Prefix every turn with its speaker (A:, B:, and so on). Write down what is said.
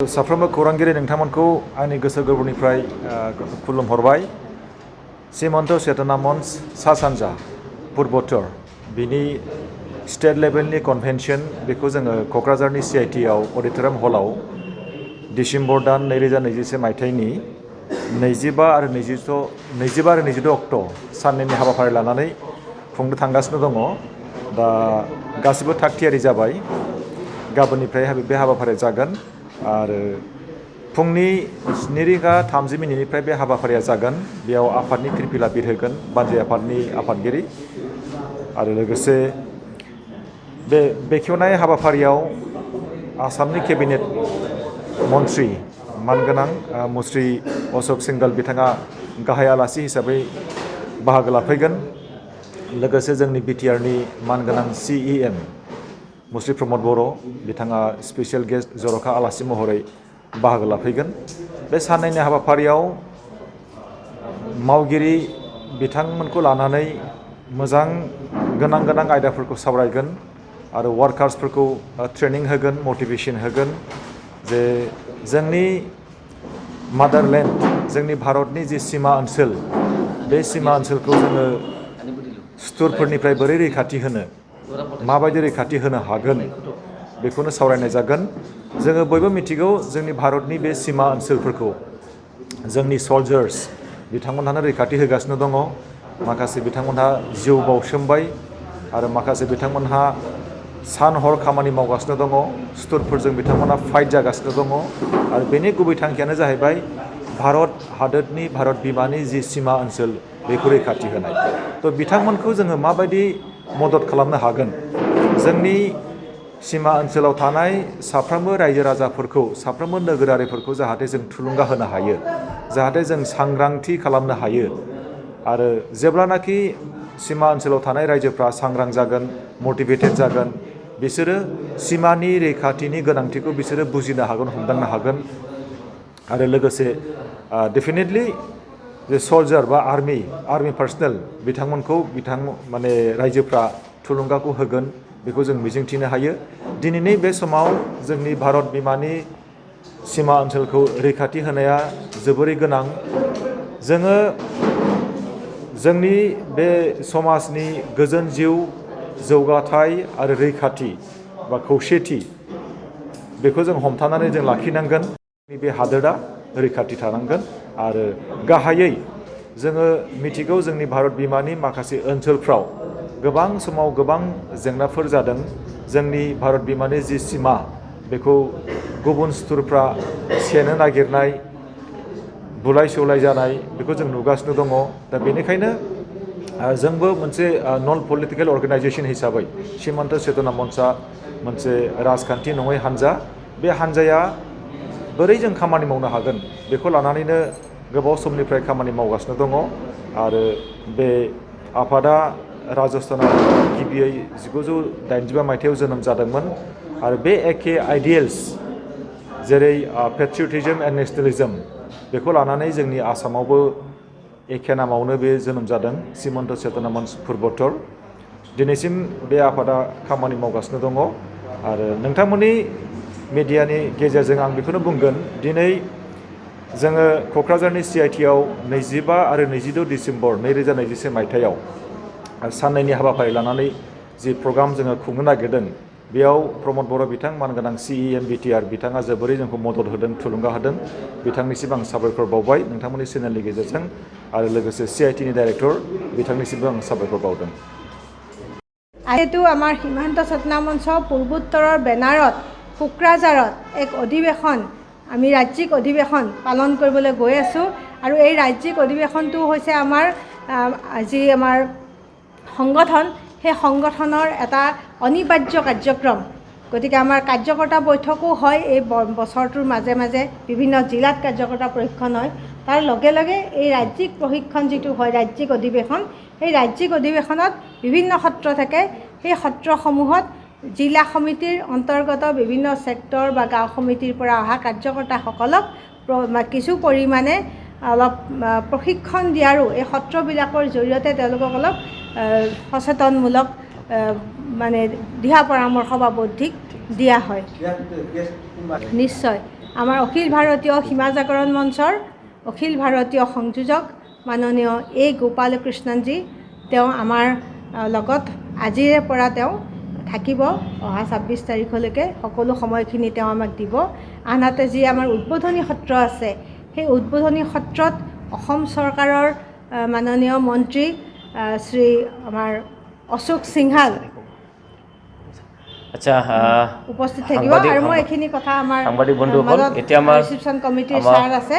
A: साफ्रोमबो खौरांगिरि नोंथांमोनखौ आंनि गोसो गोरबोनिफ्राय खुलुमहरबाय। सीमन्त चेतना मंच सा सानजा पूर्वोत्तर बिनि स्टेट लेभेलनि कन्भेन्शन बेखौ जोङो क'क्राझारनि CIT आव अडिटोरियाम हलाव डिसेम्बर दान 2021 मायथाइनि 25 आरो 26 अक्ट' साननैनि हाबाफारि लानानै खुंनो थांगासिनो दङ। दा गासिबो थागथियारि जाबाय। गाबोननिफ्राय बे हाबाफारिया जागोन आरो फुंनि 2:30 बे हाबाफारिया जागोन। बेयाव आफादनि फिरफिला बिरहोगोन बानजाय आफादनि आफादगिरि आरो लोगोसे बे बेखेवनाय हाबाफारियाव आसामनि केबिनेट मन्त्रि मानगोनां मुस्रि अशोक सिंघल बिथाङा गाहाय आलासि हिसाबै बाहागो लाफैगोन। लोगोसे जोंनि BTRनि मानगोनां CEM मुस्रि प्रमद बर' बिथाङा स्पेसियेल गेस्ट जर'खा आलासि महरै बाहागो लाफैगोन। बे साननैनि हाबाफारियाव मावगिरि बिथांमोनखौ लानानै मोजां गोनां आयदाफोरखौ सावरायगोन आरो वार्कार्सफोरखौ ट्रेनिं होगोन, मटिभेशन होगोन जे जोंनि मादारलेण्ड जोंनि भारतनि जि सीमा ओनसोल बे सीमा ओनसोलखौ जोङो सुथुरफोरनिफ्राय बोरै रैखाथि होनो माबायदि रैखाथि होनो हागोन बेखौनो सावरायनाय जागोन। जोङो बयबो मिथिगौ जोंनि भारतनि बे सीमा ओनसोलफोरखौ जोंनि सल्जार्स बिथांमोनहानो रैखाथि होगासिनो दङ। माखासे बिथांमोनहा जिउ बावसोमबाय आरो माखासे बिथांमोनहा सान हर खामानि मावगासिनो दङ। सुथुरफोरजों बिथांमोनहा फाइट जागासिनो दङ आरो बेनि गुबै थांखियानो जाहैबाय भारत हादोरनि भारत बिमानि जि सीमा ओनसोल बेखौ रैखाथि होनाय। थ' बिथांमोनखौ जोङो माबायदि मदद खालामनो हागोन जोंनि सीमा ओनसोलाव थानाय साफ्रोमबो रायजो राजाफोरखौ साफ्रोमबो नोगोरारिफोरखौ जाहाथे जों थुलुंगा होनो हायो, जाहाथे जों सांग्रांथि खालामनो हायो आरो जेब्लानाखि सीमा ओनसोलाव थानाय रायजोफ्रा सांग्रां जागोन, मटिभेटेड जागोन, बिसोरो सीमानि रैखाथिनि गोनांथिखौ बिसोरो बुजिनो हागोन, हमदांनो हागोन आरो लोगोसे डेफिनेटलि जे सल्जार बा आर्मि पार्सनेल बिथांमोनखौ माने रायजोफ्रा थुलुंगाखौ होगोन बेखौ जों मिजिंथिनो हायो। दिनैनि बे समाव जोंनि भारत बिमानि सीमा ओनसोलखौ रैखाथि होनाया जोबोरै गोनां। जोङो जोंनि बे समाजनि गोजोन जिउ जौगाथाय आरो रैखाथि बा खौसेथि बेखौ जों हमथानानै जों लाखिनांगोन। बे हादोरा रैखाथि थानांगोन आरो गाहायै जोङो मिथिगौ जोंनि भारत बिमानि माखासे ओनसोलफ्राव गोबां समाव गोबां जेंनाफोर जादों। जोंनि भारत बिमानि जि सीमा बेखौ गुबुन सुथुरफ्रा सेनो नागिरनाय, बुलाय सौलाय जानाय बेखौ जों नुगासिनो दङ। दा बेनिखायनो जोंबो मोनसे नन पलिटिकेल अर्गेनाइजेशन हिसाबै सीमन्त चेतना मंचआ मोनसे राजखान्थि नङै हान्जा। बे हान्जाया बोरै जों खामानि मावनो हागोन बेखौ लानानैनो गोबाव समनिफ्राय खामानि मावगासिनो दङ आरो बे आफादा राजस्थानाव गिबियै 1985 मायथाइयाव जोनोम जादोंमोन आरो बे एखे आइडियेल्स जेरै पेट्रियटिज्म एन्ड नेशनेलिज्म बेखौ लानानै जोंनि आसामावबो एखे नामावनो बे जोनोम जादों, सीमन्त चेतना मंच पूर्वोत्तर। दिनैसिम बे आफादा खामानि मावगासिनो दङ आरो नोंथांमोननि मिडियानि गेजेरजों आं बेखौनो बुंगोन दिनै जोङो क'क्राझारनि CIT आव 25 आरो 26 डिसेम्बर 2021 मायथाइयाव साननैनि हाबाफारि लानानै जि प्रग्राम जोङो खुंनो नागिरदों बेयाव प्रमद बर' बिथां मानगोनां CEM BTR बिथाङा जोबोरै जोंखौ मदद होदों, थुलुंगा होदों। बिथांनिसिम आं साबायखर बावबाय नोंथांमोननि चेनेलनि गेजेरजों आरो लोगोसे CITनि डाइरेक्टर बिथांनिसिमबो आं साबायखर बावदों।
B: আজিতো আমাৰ সীমান্ত চেতনা মঞ্চ পূৰ্বোত্তৰৰ বেনাৰত কোকৰাঝাৰত এক অধিৱেশন আমি ৰাজ্যিক অধিৱেশন পালন কৰিবলৈ গৈ আছোঁ আৰু এই ৰাজ্যিক অধিৱেশনটো হৈছে আমাৰ যি আমাৰ সংগঠন সেই সংগঠনৰ এটা অনিবাৰ্য কাৰ্যক্ৰম। গতিকে আমাৰ কাৰ্যকৰ্তা বৈঠকো হয় এই বছৰটোৰ মাজে মাজে বিভিন্ন জিলাত কাৰ্যকৰ্তা প্ৰশিক্ষণ হয়। তাৰ লগে লগে এই ৰাজ্যিক প্ৰশিক্ষণ যিটো হয় ৰাজ্যিক অধিৱেশন, সেই ৰাজ্যিক অধিৱেশনত বিভিন্ন সত্ৰ থাকে। সেই সত্ৰসমূহত জিলা সমিতিৰ অন্তৰ্গত বিভিন্ন ছেক্টৰ বা গাঁও সমিতিৰ পৰা অহা কাৰ্যকৰ্তাসকলক কিছু পৰিমাণে অলপ প্ৰশিক্ষণ দিয়াৰো এই সত্ৰবিলাকৰ জৰিয়তে তেওঁলোকক অলপ সচেতনমূলক মানে দিহা পৰামৰ্শ বা বৌদ্ধিক দিয়া হয়। নিশ্চয় আমাৰ অখিল ভাৰতীয় সীমা জাগৰণ মঞ্চৰ অখিল ভাৰতীয় সংযোজক মাননীয় এ গোপালকৃষ্ণনজী তেওঁ আমাৰ লগত আজিৰে পৰা তেওঁ থাকিব অহা ২৬ তাৰিখলৈকে সকলো সময়খিনি তেওঁ আমাক দিব। আনহাতে যি আমাৰ উদ্বোধনী সত্ৰ আছে সেই উদ্বোধনী সত্ৰত অসম চৰকাৰৰ মাননীয় মন্ত্ৰী শ্ৰী আমাৰ অশোক সিংহাল
C: আচ্ছা
B: উপস্থিত থাকিব আৰু মই এইখিনি কথা আমাৰ
C: সাংবাদিক বন্ধুসকল এতিয়া আমাৰ
B: ৰিচিপশ্যন কমিটিৰ ছাৰ আছে